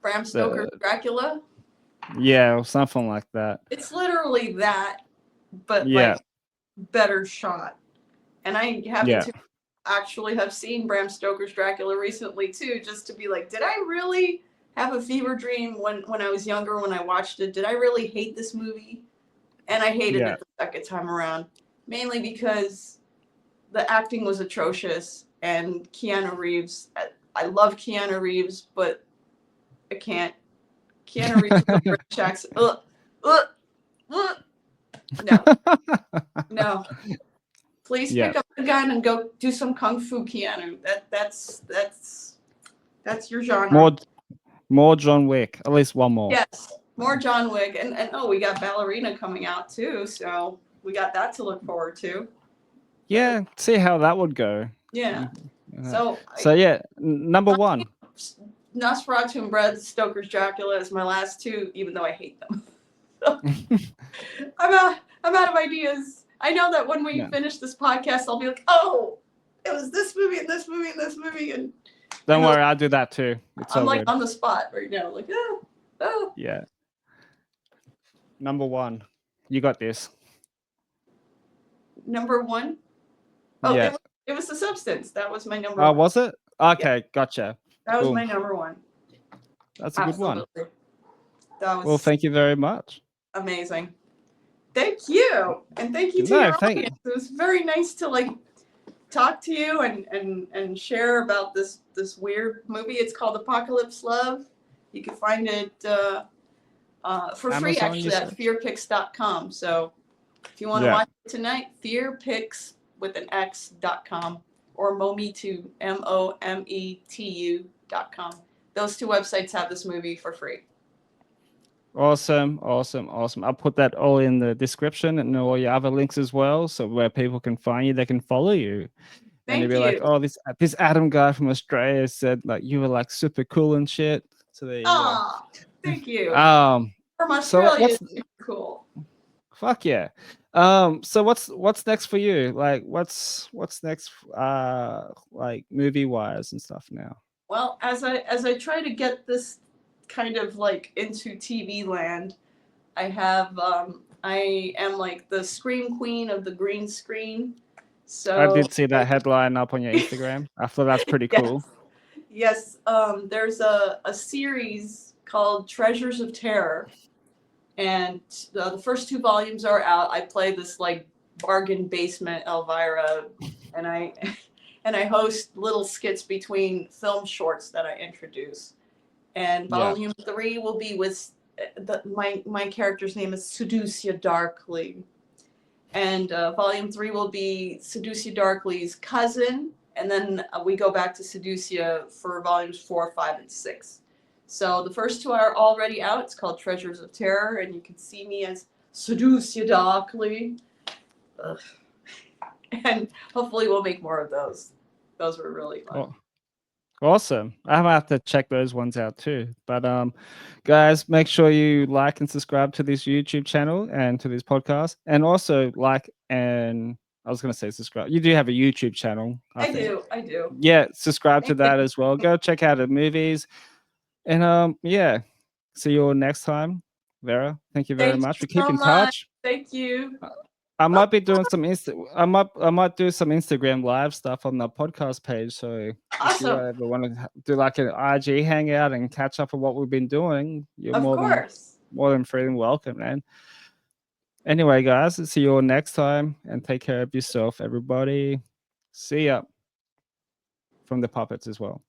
Bram Stoker's Dracula. Yeah, or something like that. It's literally that, but like better shot. And I happen to actually have seen Bram Stoker's Dracula recently too, just to be like, did I really have a fever dream when I was younger when I watched it? Did I really hate this movie? And I hated it the second time around, mainly because the acting was atrocious, and Keanu Reeves. I love Keanu Reeves, but I can't. Keanu Reeves with the British accent. No. Please pick up the gun and go do some kung fu, Keanu. That's your genre. More John Wick. At least one more. Yes, more John Wick, and we got Ballerina coming out too, so we got that to look forward to. Yeah, see how that would go. Yeah. So yeah, number 1. Nosferatu and Bram Stoker's Dracula is my last 2, even though I hate them. So, I'm out of ideas. I know that when we finish this podcast, I'll be like, oh, it was this movie and this movie and this movie, and don't worry, I'll do that too. I'm like on the spot right now, like oh. Yeah. Number 1, you got this. Number 1. Oh, yeah. It was The Substance. That was my number 1. Oh, was it? Okay, gotcha. That was my number 1. That's a good one. That was well, thank you very much. Amazing. Thank you. And thank you to your audience. It was very nice to like talk to you and share about this weird movie. It's called Apocalypse Love. You can find it for free Amazon, you actually at said? fearpix.com. So if you want to Yeah. watch it tonight, fearpix with an X.com or mometu mometu.com. Those two websites have this movie for free. Awesome. I'll put that all in the description and all your other links as well. So where people can find you, they can follow you. And they'll Thank be like, you. oh, this Adam guy from Australia said like you were like super cool and shit. So there you go. Oh, thank you. From So Australia, what's it's super cool. fuck yeah. So what's next for you? Like what's next like movie wise and stuff now? Well, as I try to get this kind of like into TV land, I am like the scream queen of the green screen. I So did see that headline up on your Instagram. I thought that's pretty cool. yes, there's a series called Treasures of Terror, and the first 2 volumes are out. I play this like bargain basement Elvira, and I and I host little skits between film shorts that I introduce. And Yeah. volume 3 will be with my character's name is Seducia Darkly, and volume 3 will be Seducia Darkly's cousin, and then we go back to Seducia for volumes 4, 5, and 6. So the first 2 are already out. It's called Treasures of Terror, and you can see me as Seducia Darkly. Ugh. And hopefully we'll make more of those. Those were really fun. Oh, awesome. I might have to check those ones out too. But guys, make sure you like and subscribe to this YouTube channel and to this podcast. And also like, and I was gonna say subscribe. You do have a YouTube channel, I think. I do. Yeah, subscribe to that as well. Go check out the movies. And yeah. See you all next time. Vera, thank you very Thank much. you We keep so in much. touch. Thank you. I might be doing some I might do some Instagram live stuff on the podcast page. So if you Awesome. ever want to do like an IG hangout and catch up on what we've been doing, you're Of course. more than free and welcome, man. Anyway, guys, see you all next time and take care of yourself, everybody. See ya from the puppets as well.